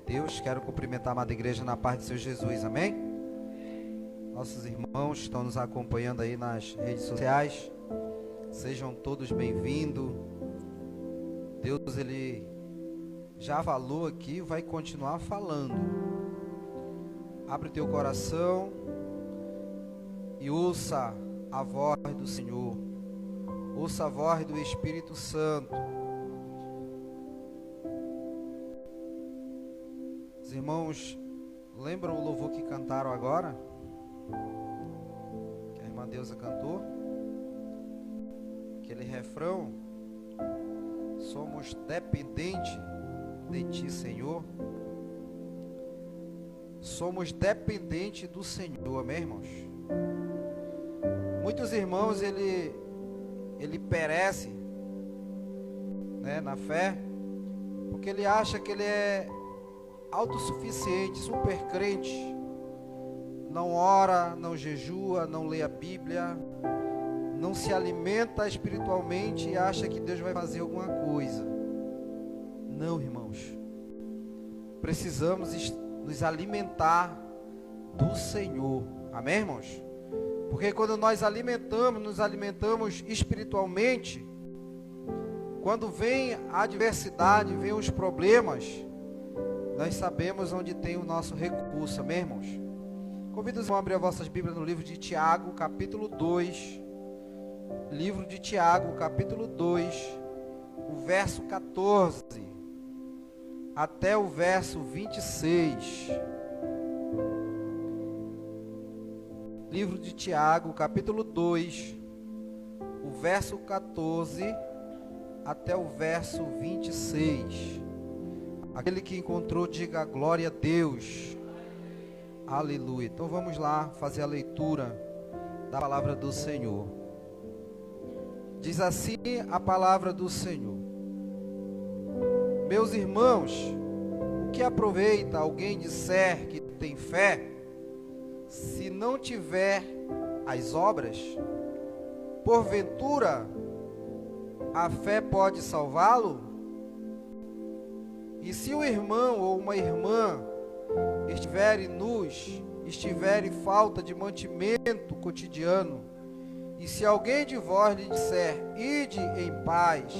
Deus. Quero cumprimentar a amada igreja na paz de Senhor Jesus, amém? Nossos irmãos estão nos acompanhando aí nas redes sociais. Sejam todos bem-vindos. Deus, Ele já falou aqui e vai continuar falando. Abre o teu coração e ouça a voz do Senhor. Ouça a voz do Espírito Santo. Os irmãos lembram o louvor que cantaram agora? Que a irmã Deusa cantou? Aquele refrão: somos dependentes de Ti, Senhor. Somos dependentes do Senhor, amém, irmãos? Muitos irmãos, ele perece, né, na fé, porque ele acha que ele é autossuficiente, super crente, não ora, não jejua, não lê a Bíblia, não se alimenta espiritualmente e acha que Deus vai fazer alguma coisa. Não, irmãos, precisamos nos alimentar do Senhor, amém, irmãos? Porque quando nós nos alimentamos espiritualmente, quando vem a adversidade, vem os problemas, nós sabemos onde tem o nosso recurso, amém, irmãos? Convido os irmãos a abrir as vossas Bíblias no livro de Tiago, capítulo 2. Livro de Tiago, capítulo 2, o verso 14 até o verso 26. Livro de Tiago, capítulo 2, o verso 14 até o verso 26. Aquele que encontrou, diga glória a Deus. Aleluia. Então vamos lá fazer a leitura da palavra do Senhor. Diz assim a palavra do Senhor: meus irmãos, o que aproveita alguém disser que tem fé, se não tiver as obras? Porventura, a fé pode salvá-lo? E se o irmão ou uma irmã estiver em falta de mantimento cotidiano, e se alguém de vós lhe disser, ide em paz,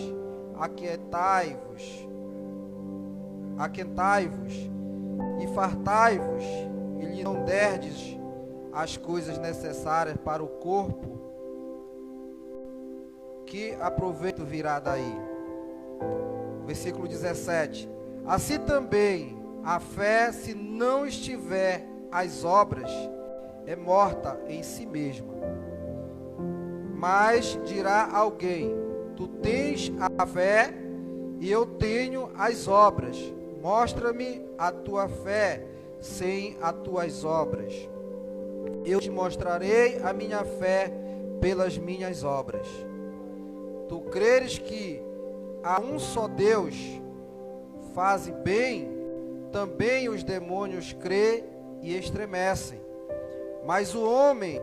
aquentai-vos e fartai-vos, e lhe não derdes as coisas necessárias para o corpo, que aproveito virá daí? Versículo 17. Assim também a fé, se não estiver as obras, é morta em si mesma. Mas dirá alguém, tu tens a fé e eu tenho as obras. Mostra-me a tua fé sem as tuas obras. Eu te mostrarei a minha fé pelas minhas obras. Tu creres que há um só Deus, faze bem, também os demônios crêem e estremecem. Mas o homem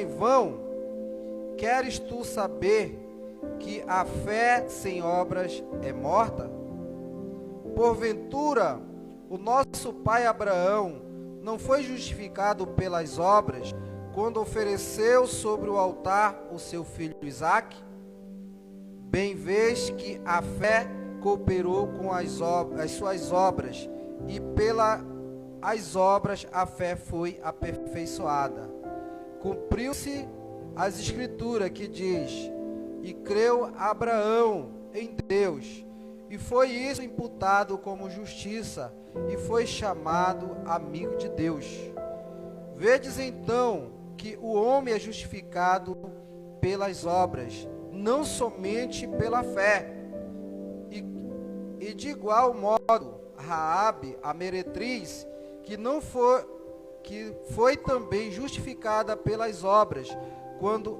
vão, queres tu saber que a fé sem obras é morta? Porventura, o nosso pai Abraão não foi justificado pelas obras quando ofereceu sobre o altar o seu filho Isaque? Bem vês que a fé cooperou com as suas obras, e pelas obras a fé foi aperfeiçoada. Cumpriu-se as escrituras que diz, e creu Abraão em Deus, e foi isso imputado como justiça, e foi chamado amigo de Deus. Vedes então que o homem é justificado pelas obras, não somente pela fé. E de igual modo, Raabe, a meretriz, que foi também justificada pelas obras, quando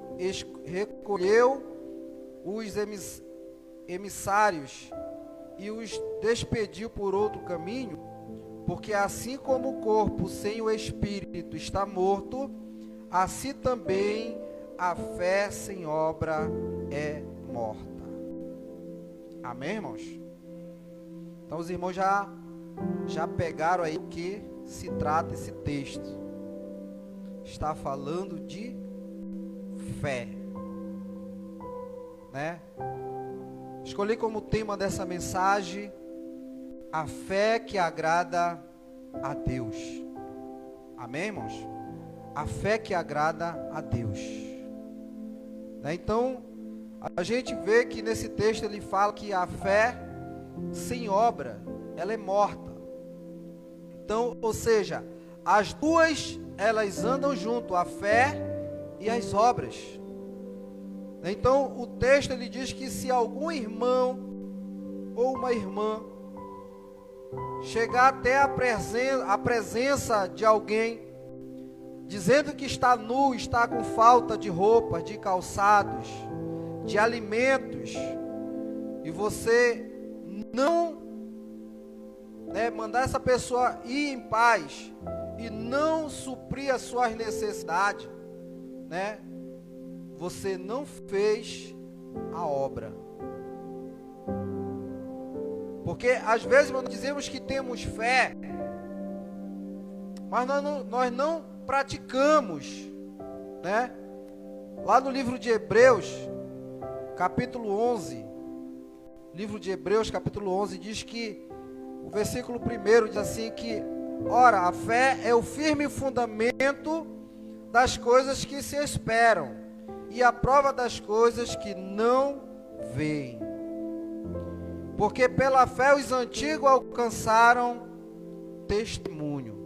recolheu os emissários e os despediu por outro caminho, porque assim como o corpo sem o espírito está morto, assim também a fé sem obra é morta. Amém, irmãos? Então os irmãos já pegaram aí o que se trata esse texto. Está falando de fé, né? Escolhi como tema dessa mensagem a fé que agrada a Deus. Amém, irmãos? A fé que agrada a Deus, né? Então a gente vê que nesse texto ele fala que a fé sem obra, ela é morta. Então, ou seja, as duas, elas andam junto, a fé e as obras. Então, o texto ele diz que se algum irmão ou uma irmã chegar até a presença de alguém, dizendo que está nu, está com falta de roupas, de calçados, de alimentos, e você não mandar essa pessoa ir em paz e não suprir as suas necessidades, né? Você não fez a obra. Porque às vezes nós dizemos que temos fé, mas nós não praticamos, né? Lá no livro de Hebreus, capítulo 11, livro de Hebreus, capítulo 11, diz que, o versículo 1 diz assim que, ora, a fé é o firme fundamento das coisas que se esperam, e a prova das coisas que não veem. Porque pela fé os antigos alcançaram testemunho.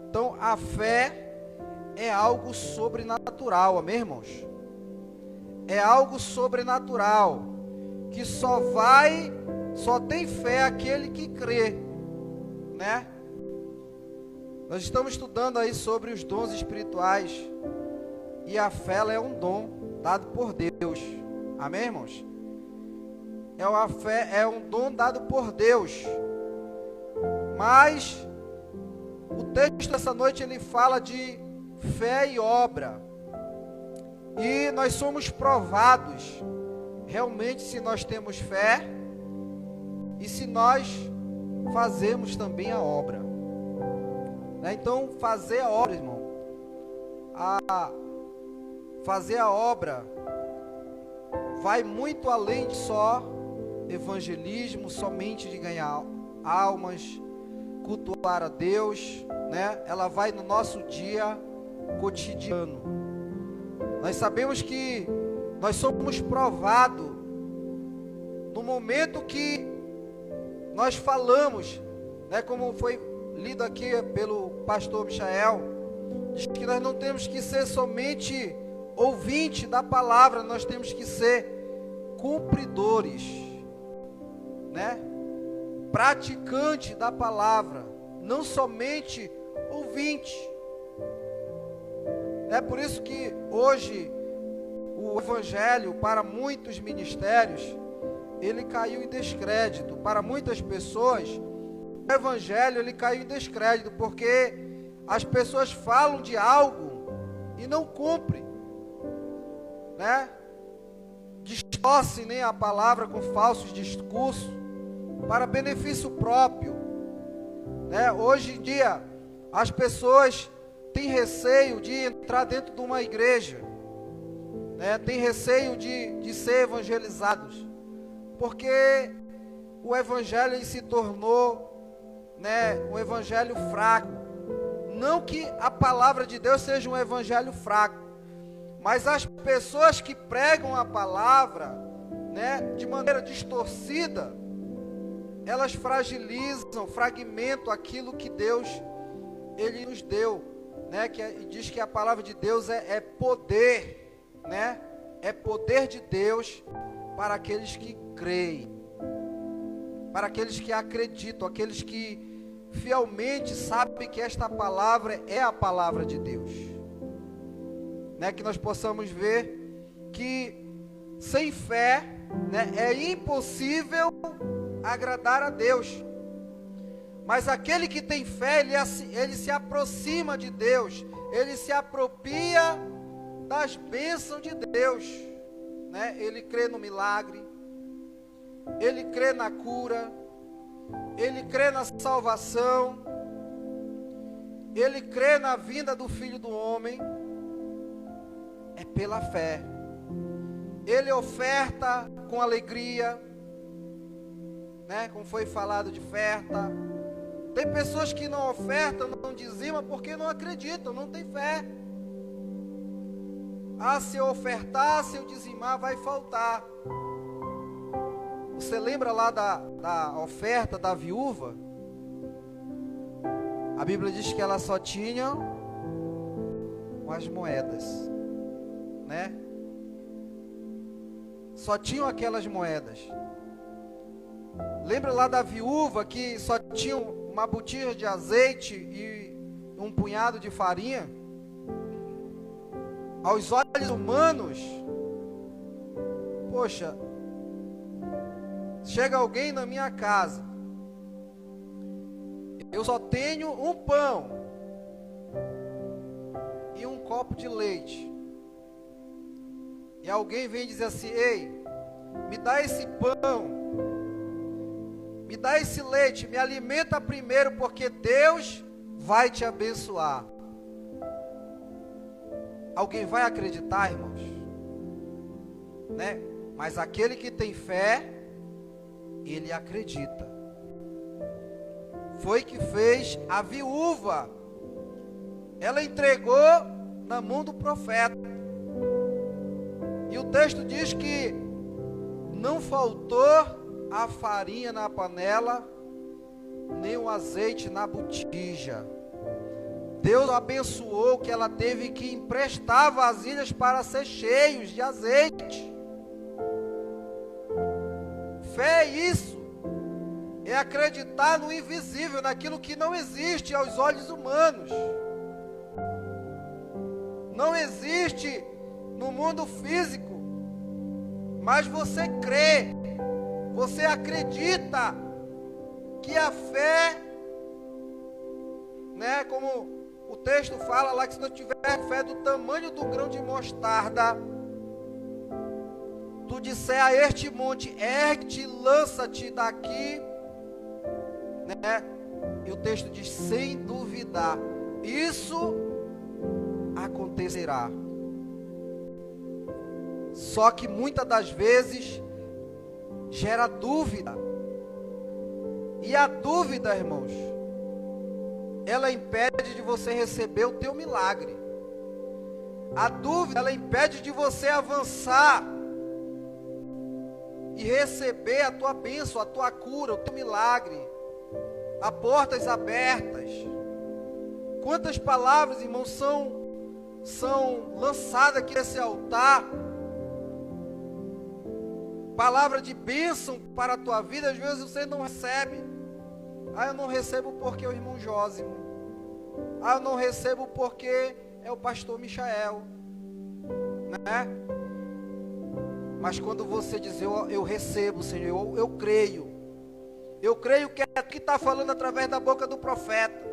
Então a fé é algo sobrenatural, amém, irmãos? É algo sobrenatural, que só tem fé aquele que crê, né? Nós estamos estudando aí sobre os dons espirituais, e a fé ela é um dom dado por Deus, amém, irmãos? A fé é um dom dado por Deus, mas o texto dessa noite ele fala de fé e obra, e nós somos provados realmente se nós temos fé e se nós fazemos também a obra, né? Então fazer a obra, irmão, fazer a obra vai muito além de só evangelismo, somente de ganhar almas, cultuar a Deus, né? Ela vai no nosso dia cotidiano. Nós sabemos que nós somos provados no momento que nós falamos, né? Como foi lido aqui pelo pastor Michael, diz que nós não temos que ser somente ouvinte da palavra, nós temos que ser cumpridores, né? Praticante da palavra, não somente ouvinte. É por isso que hoje o evangelho para muitos ministérios ele caiu em descrédito. Para muitas pessoas o evangelho ele caiu em descrédito porque as pessoas falam de algo e não cumprem, né? Distorcem, né, a palavra com falsos discursos para benefício próprio, né? Hoje em dia as pessoas têm receio de entrar dentro de uma igreja, né? Têm receio de ser evangelizados, porque o evangelho ele se tornou, né, um evangelho fraco. Não que a palavra de Deus seja um evangelho fraco, mas as pessoas que pregam a palavra, né, de maneira distorcida, elas fragilizam, fragmentam aquilo que Deus ele nos deu, né? Diz que a palavra de Deus é poder, né? É poder de Deus para aqueles que creem, para aqueles que acreditam, aqueles que fielmente sabem que esta palavra é a palavra de Deus, né? Que nós possamos ver que sem fé, né, é impossível agradar a Deus. Mas aquele que tem fé, ele se aproxima de Deus, ele se apropria das bênçãos de Deus, né? Ele crê no milagre, ele crê na cura, ele crê na salvação, ele crê na vinda do Filho do Homem, é pela fé. Ele oferta com alegria, né? Como foi falado de oferta. Tem pessoas que não ofertam, não dizimam porque não acreditam, não tem fé. Ah, se eu ofertar, se eu dizimar, vai faltar. Você lembra lá da oferta da viúva? A Bíblia diz que ela só tinha umas moedas, né? Só tinham aquelas moedas. Lembra lá da viúva que só tinha uma botija de azeite e um punhado de farinha? Aos olhos humanos, poxa, chega alguém na minha casa, eu só tenho um pão e um copo de leite, e alguém vem dizer assim: ei, me dá esse pão, me dá esse leite, me alimenta primeiro, porque Deus vai te abençoar. Alguém vai acreditar, irmãos? Né? Mas aquele que tem fé, ele acredita. Foi que fez a viúva. Ela entregou na mão do profeta. E o texto diz que não faltou a farinha na panela, nem o azeite na botija. Deus abençoou que ela teve que emprestar vasilhas para ser cheios de azeite. Fé é isso. É acreditar no invisível, naquilo que não existe aos olhos humanos. Não existe no mundo físico. Mas você crê. Você acredita que a fé, né, como o texto fala lá, que se não tiver fé do tamanho do grão de mostarda, tu disser a este monte, ergue-te, lança-te daqui, né? E o texto diz, sem duvidar, isso acontecerá. Só que muitas das vezes gera dúvida. E a dúvida, irmãos, ela impede de você receber o teu milagre. A dúvida, ela impede de você avançar e receber a tua bênção, a tua cura, o teu milagre, a portas abertas. Quantas palavras, irmãos, são lançadas aqui nesse altar, palavra de bênção para a tua vida, às vezes você não recebe. Ah, eu não recebo porque é o irmão Jósimo. Ah, eu não recebo porque é o pastor Michael, né? Mas quando você diz, eu recebo, Senhor, eu creio. Eu creio que é tu que está falando através da boca do profeta.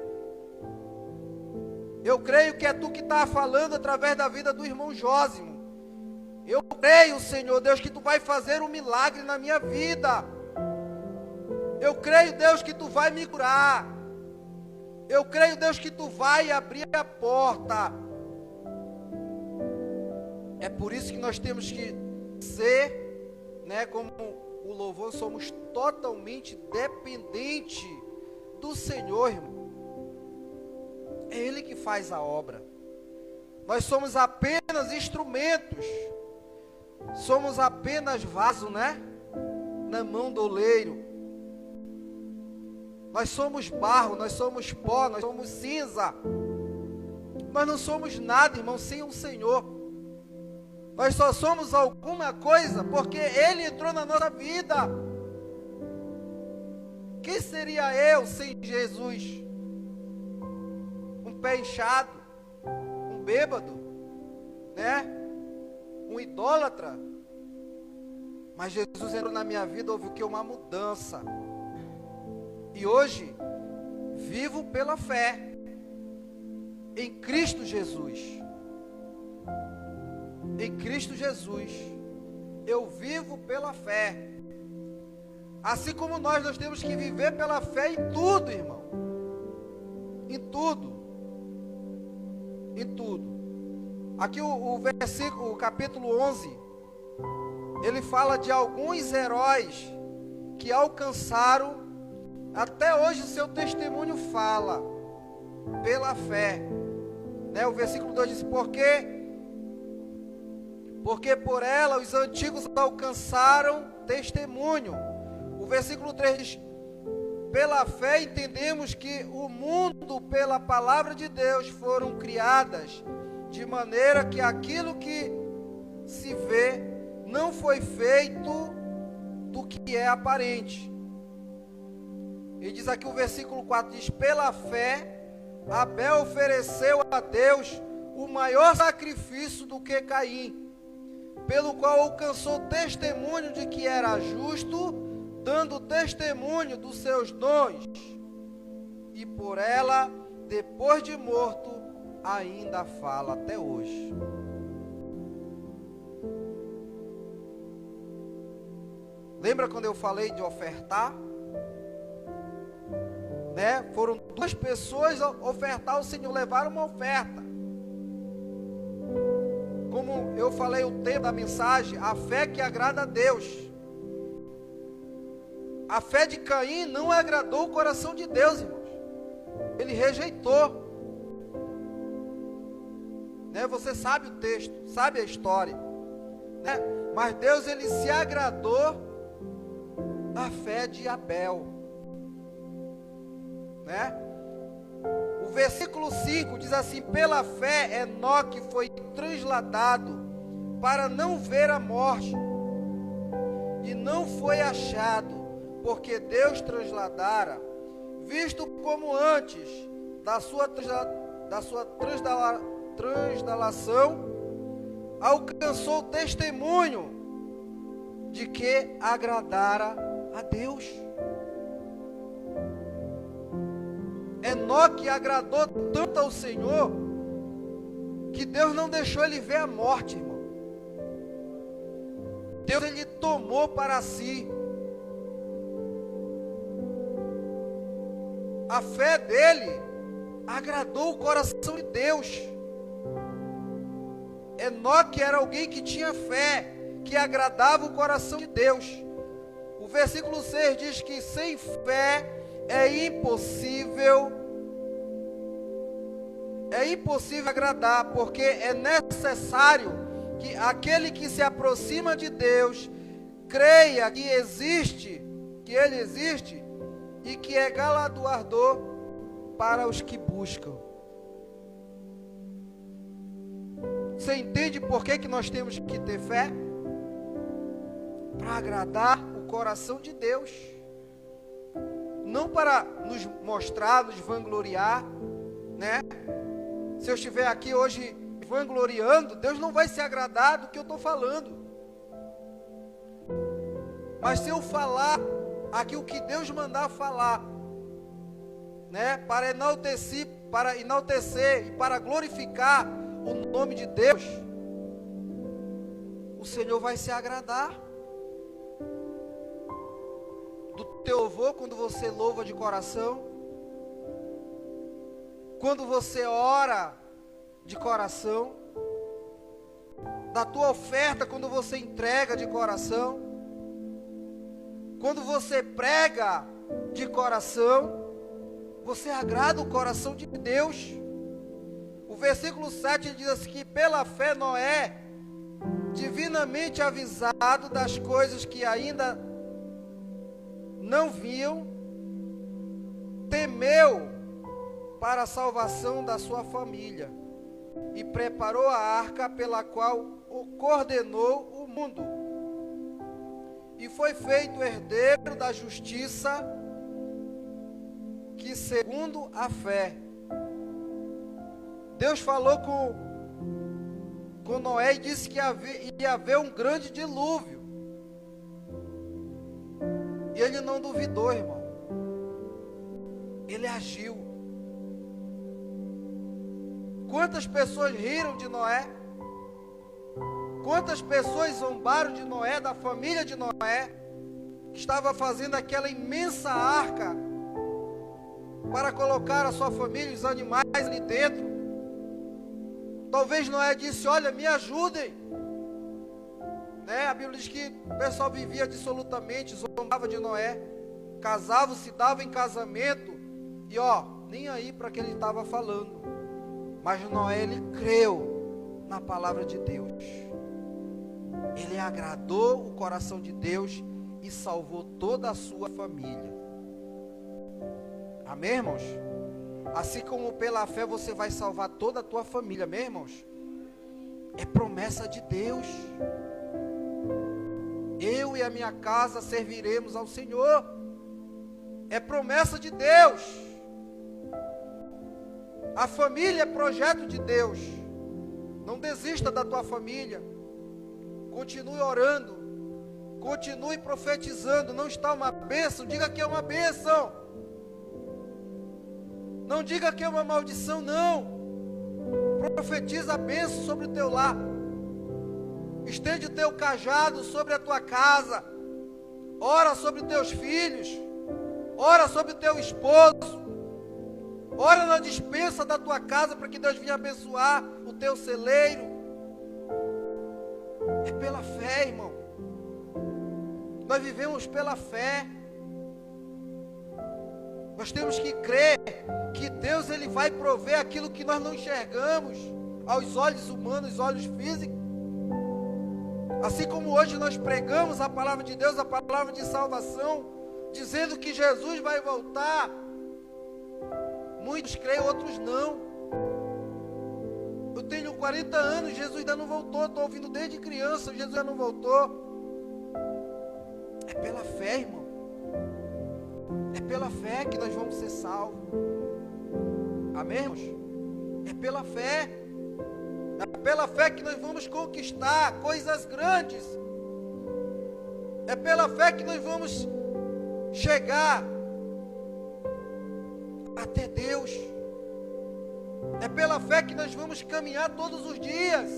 Eu creio que é tu que está falando através da vida do irmão Jósimo. Eu creio, Senhor Deus, que tu vai fazer um milagre na minha vida. Eu creio, Deus, que tu vai me curar. Eu creio, Deus, que tu vai abrir a porta. É por isso que nós temos que ser, né, como o louvor, somos totalmente dependentes do Senhor, irmão. É Ele que faz a obra. Nós somos apenas instrumentos. Somos apenas vaso, né? Na mão do oleiro. Nós somos barro, nós somos pó, nós somos cinza. Nós não somos nada, irmão, sem o Senhor. Nós só somos alguma coisa porque Ele entrou na nossa vida. Quem seria eu sem Jesus? Um pé inchado, um bêbado, né? Um idólatra. Mas Jesus entrou na minha vida, houve o que? Uma mudança. E hoje, vivo pela fé em Cristo Jesus. Em Cristo Jesus, eu vivo pela fé. Assim como nós temos que viver pela fé em tudo, irmão. Em tudo. Em tudo. Aqui o versículo, o capítulo 11, ele fala de alguns heróis que alcançaram, até hoje o seu testemunho fala, pela fé. Né? O versículo 2 diz, porque por ela os antigos alcançaram testemunho. O versículo 3 diz, pela fé entendemos que o mundo pela palavra de Deus foram criadas, de maneira que aquilo que se vê não foi feito do que é aparente. E diz aqui o versículo 4, diz, pela fé Abel ofereceu a Deus o maior sacrifício do que Caim, pelo qual alcançou testemunho de que era justo, dando testemunho dos seus dons, e por ela, depois de morto, ainda fala até hoje. Lembra quando eu falei de ofertar? Né? Foram 2 pessoas ofertar ao Senhor, levaram uma oferta. Como eu falei o tema da mensagem, a fé que agrada a Deus. A fé de Caim não agradou o coração de Deus, irmãos. Ele rejeitou. Né? Você sabe o texto, sabe a história. Né? Mas Deus, ele se agradou da fé de Abel. Né? O versículo 5 diz assim, pela fé Enoque foi transladado para não ver a morte, e não foi achado, porque Deus transladara, visto como antes da sua transladação, alcançou testemunho de que agradara a Deus. Enoque agradou tanto ao Senhor, que Deus não deixou ele ver a morte, irmão. Deus, ele tomou para si. A fé dele agradou o coração de Deus. Enoque era alguém que tinha fé, que agradava o coração de Deus. O versículo 6 diz que sem fé é impossível agradar, porque é necessário que aquele que se aproxima de Deus creia que Ele existe e que é galardoador para os que buscam. Você entende por que nós temos que ter fé? Para agradar o coração de Deus. Não para nos mostrar, nos vangloriar, né? Se eu estiver aqui hoje vangloriando, Deus não vai se agradar do que eu estou falando. Mas se eu falar aqui o que Deus mandar falar, né? Para enaltecer e para glorificar o nome de Deus, o Senhor vai se agradar do teu louvor, quando você louva de coração, quando você ora de coração, da tua oferta, quando você entrega de coração, quando você prega de coração, você agrada o coração de Deus. O versículo 7 diz assim, que pela fé Noé, divinamente avisado das coisas que ainda não viam, temeu para a salvação da sua família e preparou a arca pela qual coordenou o mundo, e foi feito herdeiro da justiça, que segundo a fé. Deus falou com Noé e disse que ia haver um grande dilúvio. E ele não duvidou, irmão. Ele agiu. Quantas pessoas riram de Noé? Quantas pessoas zombaram de Noé, da família de Noé, que estava fazendo aquela imensa arca para colocar a sua família, os animais ali dentro. Talvez Noé disse: olha, me ajudem. A Bíblia diz que o pessoal vivia dissolutamente, zombava de Noé, casava-se, dava em casamento, e nem aí para que ele estava falando. Mas Noé, ele creu na palavra de Deus. Ele agradou o coração de Deus e salvou toda a sua família. Amém, irmãos? Assim como pela fé você vai salvar toda a tua família, amém, irmãos? É promessa de Deus. Eu e a minha casa serviremos ao Senhor. É promessa de Deus. A família é projeto de Deus. Não desista da tua família. Continue orando. Continue profetizando. Não está uma bênção? Diga que é uma bênção. Não diga que é uma maldição, não. Profetiza a bênção sobre o teu lar. Estende o teu cajado sobre a tua casa. Ora sobre os teus filhos. Ora sobre o teu esposo. Ora na despensa da tua casa para que Deus venha abençoar o teu celeiro. É pela fé, irmão. Nós vivemos pela fé. Nós temos que crer que Deus, Ele vai prover aquilo que nós não enxergamos aos olhos humanos, olhos físicos. Assim como hoje nós pregamos a palavra de Deus, a palavra de salvação, dizendo que Jesus vai voltar. Muitos creem, outros não. Eu tenho 40 anos, Jesus ainda não voltou. Estou ouvindo desde criança, Jesus ainda não voltou. É pela fé, irmão. É pela fé que nós vamos ser salvos. Amém, irmãos? É pela fé. É pela fé que nós vamos conquistar coisas grandes. É pela fé que nós vamos chegar até Deus. É pela fé que nós vamos caminhar todos os dias.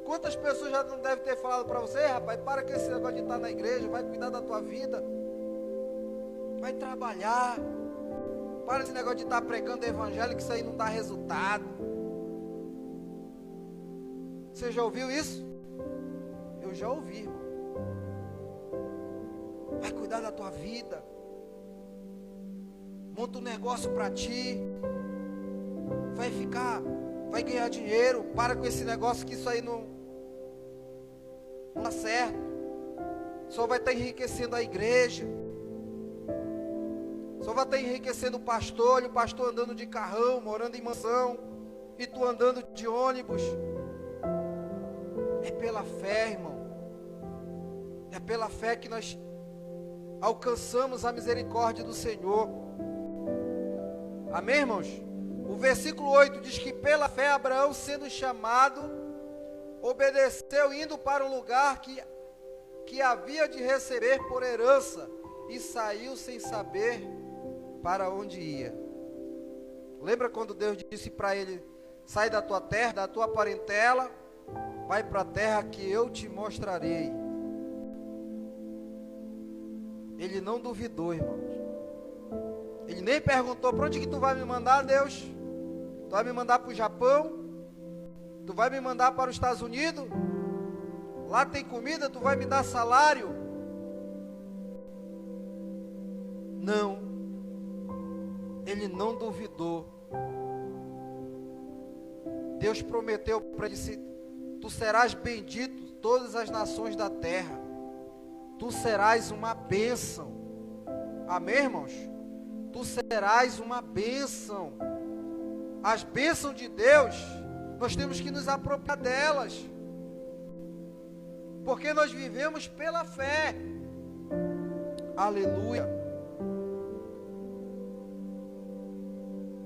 Quantas pessoas já não devem ter falado para você: rapaz, para com esse negócio de estar na igreja, vai cuidar da tua vida, vai trabalhar, para esse negócio de estar pregando o evangelho, que isso aí não dá resultado. Você já ouviu isso? Eu já ouvi, irmão. Vai cuidar da tua vida, monta um negócio para ti, vai ganhar dinheiro, para com esse negócio que isso aí não dá certo, só vai estar enriquecendo a igreja, só vai estar enriquecendo o pastor, e o pastor andando de carrão, morando em mansão, e tu andando de ônibus. É pela fé, irmão. É pela fé que nós alcançamos a misericórdia do Senhor. Amém, irmãos? O versículo 8 diz que pela fé Abraão, sendo chamado, obedeceu, indo para um lugar que havia de receber por herança, e saiu sem saber para onde ia. Lembra quando Deus disse para ele: sai da tua terra, da tua parentela, vai para a terra que eu te mostrarei. Ele não duvidou, irmãos. Ele nem perguntou: para onde que tu vai me mandar, Deus? Tu vai me mandar para o Japão? Tu vai me mandar para os Estados Unidos? Lá tem comida, tu vai me dar salário? Não. Ele não duvidou. Deus prometeu para ele: tu serás bendito todas as nações da terra. Tu serás uma bênção. Amém, irmãos? Tu serás uma bênção. As bênçãos de Deus, nós temos que nos apropriar delas, porque nós vivemos pela fé. Aleluia.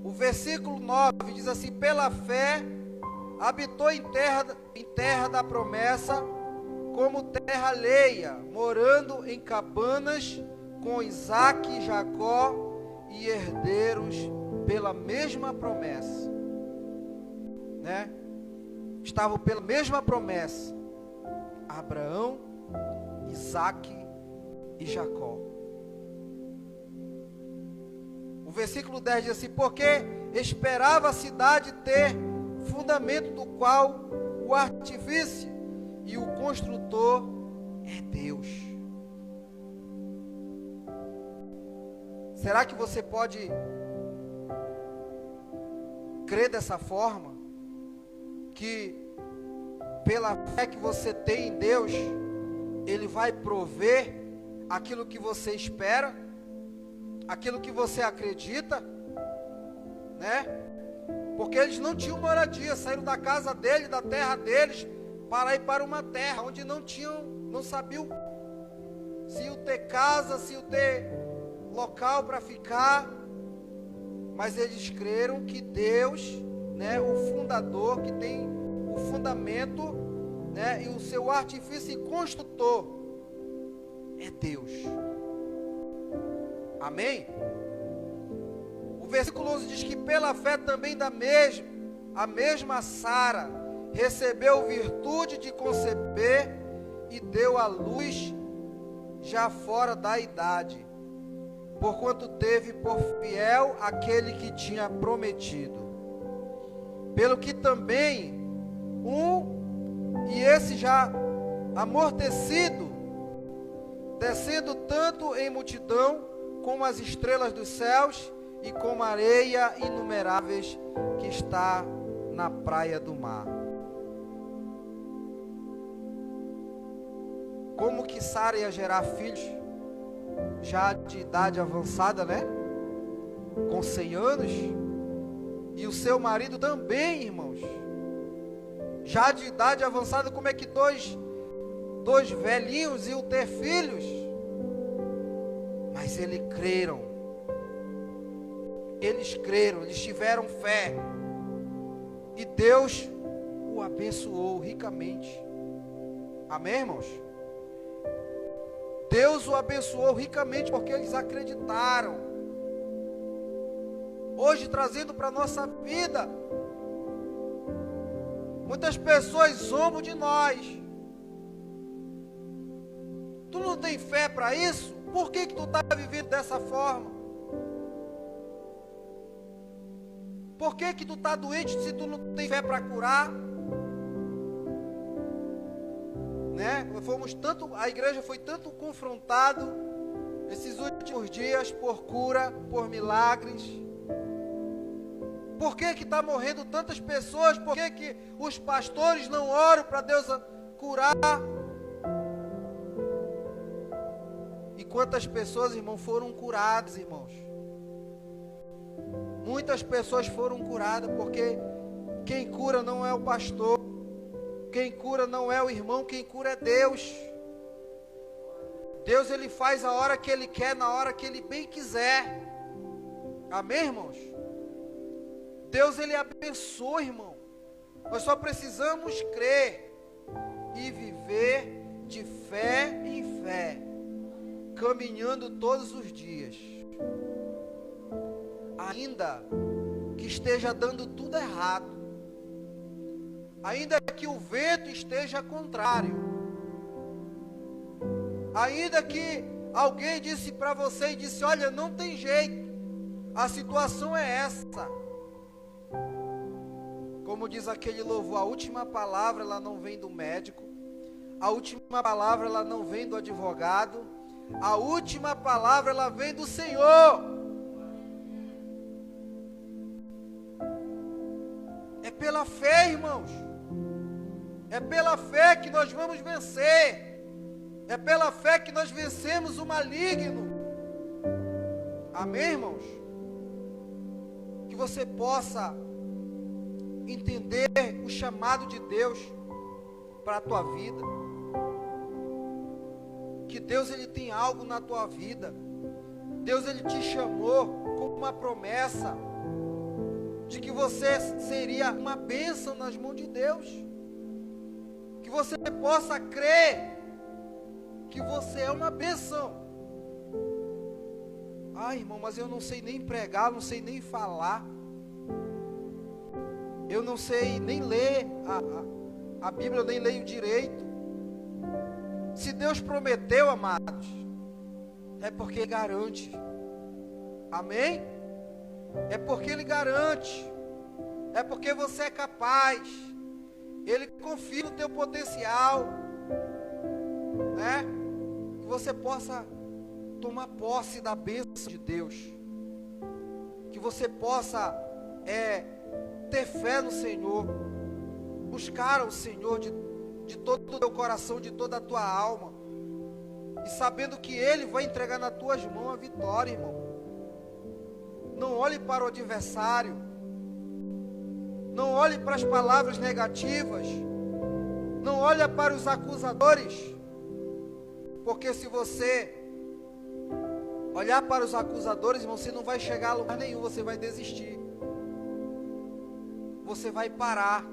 O versículo 9 diz assim: pela fé habitou em terra da promessa, como terra alheia, morando em cabanas com Isaque e Jacó, e herdeiros pela mesma promessa, estavam pela mesma promessa. Abraão, Isaque e Jacó. O versículo 10 diz assim: porque esperava a cidade ter fundamento, do qual o artífice e o construtor é Deus. Será que você pode crer dessa forma? Que pela fé que você tem em Deus, Ele vai prover aquilo que você espera, aquilo que você acredita, né? Porque eles não tinham moradia, saíram da casa dele, da terra deles, para ir para uma terra onde não sabiam se iam ter casa, se iam ter local para ficar, mas eles creram que Deus, né, o fundador, que tem o fundamento, né, e o seu artifício e construtor é Deus. Amém? O versículo 11 diz que pela fé também a mesma Sara recebeu virtude de conceber e deu à luz já fora da idade, porquanto teve por fiel aquele que tinha prometido. Pelo que também e esse já amortecido, descendo tanto em multidão como as estrelas dos céus e como a areia inumeráveis que está na praia do mar. Como que Sara ia gerar filhos já de idade avançada, né? Com 100 anos. E o seu marido também, irmãos, já de idade avançada. Como é que dois velhinhos iam ter filhos? Mas eles creram, eles tiveram fé, e Deus o abençoou ricamente. Amém, irmãos? Deus o abençoou ricamente porque eles acreditaram. Hoje, trazendo para a nossa vida, muitas pessoas zombam de nós. Tu não tem fé para isso? Por que tu está vivendo dessa forma? Por que tu está doente se tu não tem fé para curar? Né? A igreja foi tanto confrontado esses últimos dias por cura, por milagres. Por que está morrendo tantas pessoas? Por que os pastores não oram para Deus curar? E quantas pessoas, irmão, foram curadas, irmãos? Muitas pessoas foram curadas, porque quem cura não é o pastor, quem cura não é o irmão, quem cura é Deus. Deus, Ele faz a hora que Ele quer, na hora que Ele bem quiser. Amém, irmãos? Deus, Ele abençoa, irmão. Nós só precisamos crer e viver de fé em fé, caminhando todos os dias. Ainda que esteja dando tudo errado, ainda que o vento esteja contrário, ainda que alguém disse para você e disse: olha, não tem jeito, a situação é essa. Como diz aquele louvor, a última palavra ela não vem do médico, a última palavra ela não vem do advogado, a última palavra ela vem do Senhor. É pela fé, irmãos. É pela fé que nós vamos vencer. É pela fé que nós vencemos o maligno. Amém, irmãos? Que você possa entender o chamado de Deus para a tua vida. Que Deus, Ele tem algo na tua vida. Deus, Ele te chamou com uma promessa de que você seria uma bênção nas mãos de Deus. Que você possa crer que você é uma bênção. Ah, irmão, mas eu não sei nem pregar, não sei nem falar, eu não sei nem ler a Bíblia, eu nem leio direito. Se Deus prometeu, amados, é porque Ele garante. Amém? É porque Ele garante. É porque você é capaz. Ele confia no teu potencial, né? Que você possa tomar posse da bênção de Deus. Que você possa ter fé no Senhor. Buscar o Senhor de todo o teu coração, de toda a tua alma. E sabendo que Ele vai entregar nas tuas mãos a vitória, irmão. Não olhe para o adversário. Não olhe para as palavras negativas. Não olhe para os acusadores. Porque se você olhar para os acusadores, irmão, você não vai chegar a lugar nenhum, você vai desistir. Você vai parar.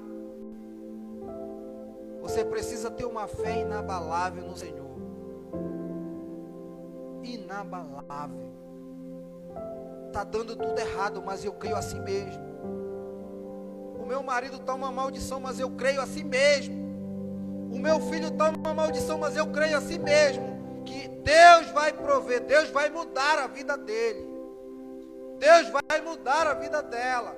Você precisa ter uma fé inabalável no Senhor. Inabalável. Está dando tudo errado, mas eu creio assim mesmo. O meu marido está uma maldição, mas eu creio assim mesmo. O meu filho está uma maldição, mas eu creio assim mesmo. Que Deus vai prover, Deus vai mudar a vida dele. Deus vai mudar a vida dela.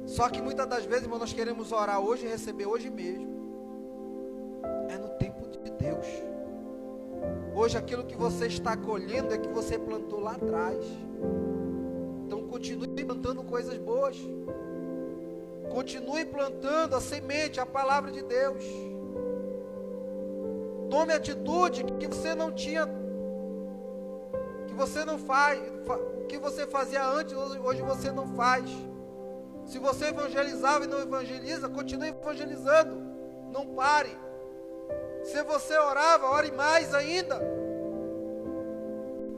Só que muitas das vezes, irmão, nós queremos orar hoje e receber hoje mesmo. É no tempo de Deus. Hoje aquilo que você está colhendo é que você plantou lá atrás. Então continue plantando coisas boas. Continue plantando a semente, a palavra de Deus. Tome atitude que você não tinha, que você não faz, o que você fazia antes, hoje você não faz. Se você evangelizava e não evangeliza, continue evangelizando. Não pare. Se você orava, ore mais ainda.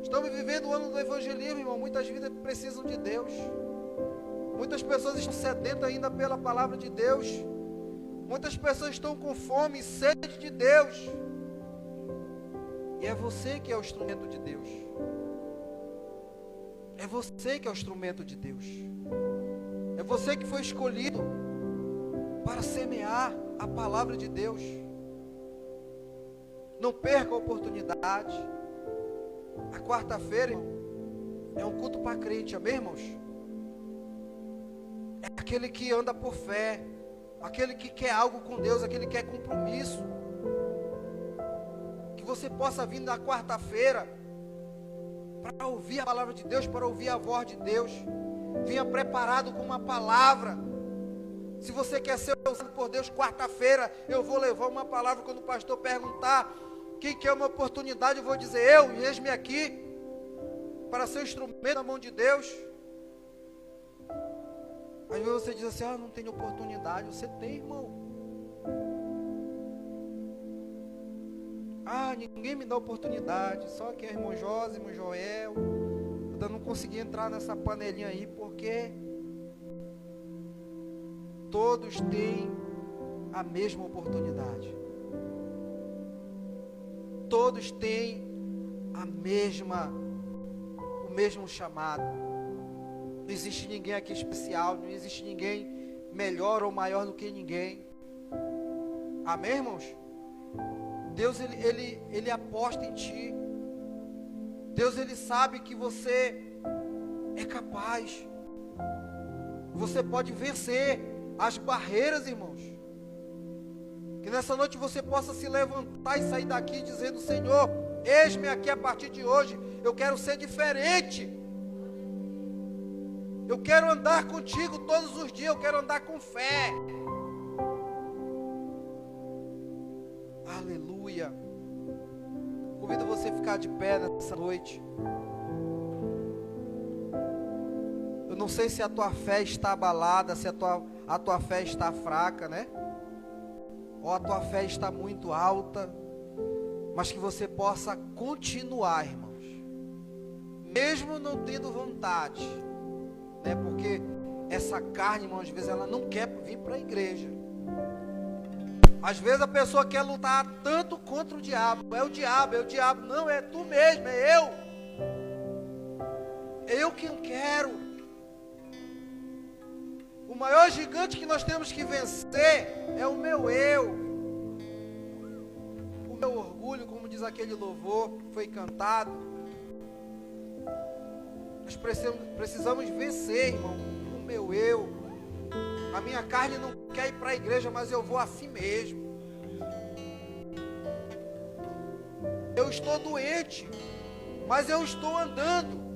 Estamos vivendo o ano do evangelismo, irmão. Muitas vidas precisam de Deus. Muitas pessoas estão sedentas ainda pela palavra de Deus. Muitas pessoas estão com fome e sede de Deus. E é você que é o instrumento de Deus. É você que é o instrumento de Deus. É você que foi escolhido para semear a palavra de Deus. Não perca a oportunidade. A quarta-feira, irmão, é um culto para crente, amém, irmãos? É aquele que anda por fé, aquele que quer algo com Deus, aquele que quer compromisso. Que você possa vir na quarta-feira para ouvir a palavra de Deus, para ouvir a voz de Deus. Vinha preparado com uma palavra. Se você quer ser usado por Deus, quarta-feira eu vou levar uma palavra. Quando o pastor perguntar quem quer uma oportunidade, eu vou dizer: eu, eis-me aqui para ser instrumento na mão de Deus. Às vezes você diz assim: ah, não tenho oportunidade. Você tem, irmão. Ah, ninguém me dá oportunidade. Só que é irmão José, irmão Joel. Eu não consegui entrar nessa panelinha aí, porque todos têm a mesma oportunidade. Todos têm o mesmo chamado. Não existe ninguém aqui especial, não existe ninguém melhor ou maior do que ninguém. Amém, irmãos? Deus, ele aposta em ti. Deus, ele sabe que você é capaz. Você pode vencer as barreiras, irmãos. Que nessa noite você possa se levantar e sair daqui dizendo: Senhor, eis-me aqui a partir de hoje. Eu quero ser diferente. Eu quero andar contigo todos os dias. Eu quero andar com fé. Aleluia. Convido você a ficar de pé nessa noite. Eu não sei se a tua fé está abalada, se a tua fé está fraca, né? Ou a tua fé está muito alta. Mas que você possa continuar, irmãos. Mesmo não tendo vontade, né? Porque essa carne, irmãos, às vezes ela não quer vir para a igreja. Às vezes a pessoa quer lutar tanto contra o diabo. É o diabo. Não, é tu mesmo, é eu. Eu que não quero. O maior gigante que nós temos que vencer é o meu eu. orgulho, como diz aquele louvor que foi cantado. Nós precisamos vencer, irmão, o meu eu. A minha carne não quer ir para a igreja, mas eu vou assim mesmo. Eu estou doente, mas eu estou andando.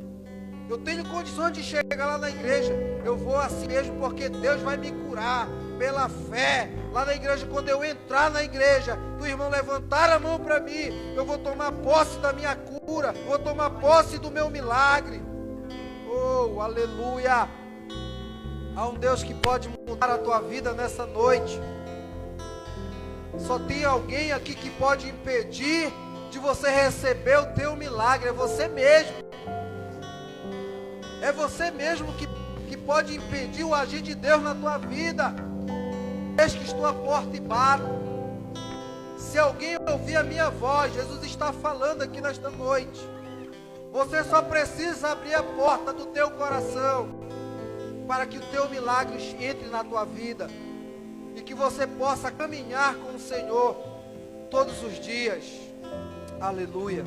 Eu tenho condições de chegar lá na igreja. Eu vou assim mesmo, porque Deus vai me curar pela fé. Lá na igreja, quando eu entrar na igreja, o irmão levantar a mão para mim, eu vou tomar posse da minha cura, vou tomar posse do meu milagre. Oh, aleluia! Há um Deus que pode mudar a tua vida nessa noite. Só tem alguém aqui que pode impedir de você receber o teu milagre. É você mesmo. É você mesmo que pode impedir o agir de Deus na tua vida. Eis que estou à porta e bato. Se alguém ouvir a minha voz, Jesus está falando aqui nesta noite. Você só precisa abrir a porta do teu coração para que o teu milagre entre na tua vida e que você possa caminhar com o Senhor todos os dias. Aleluia.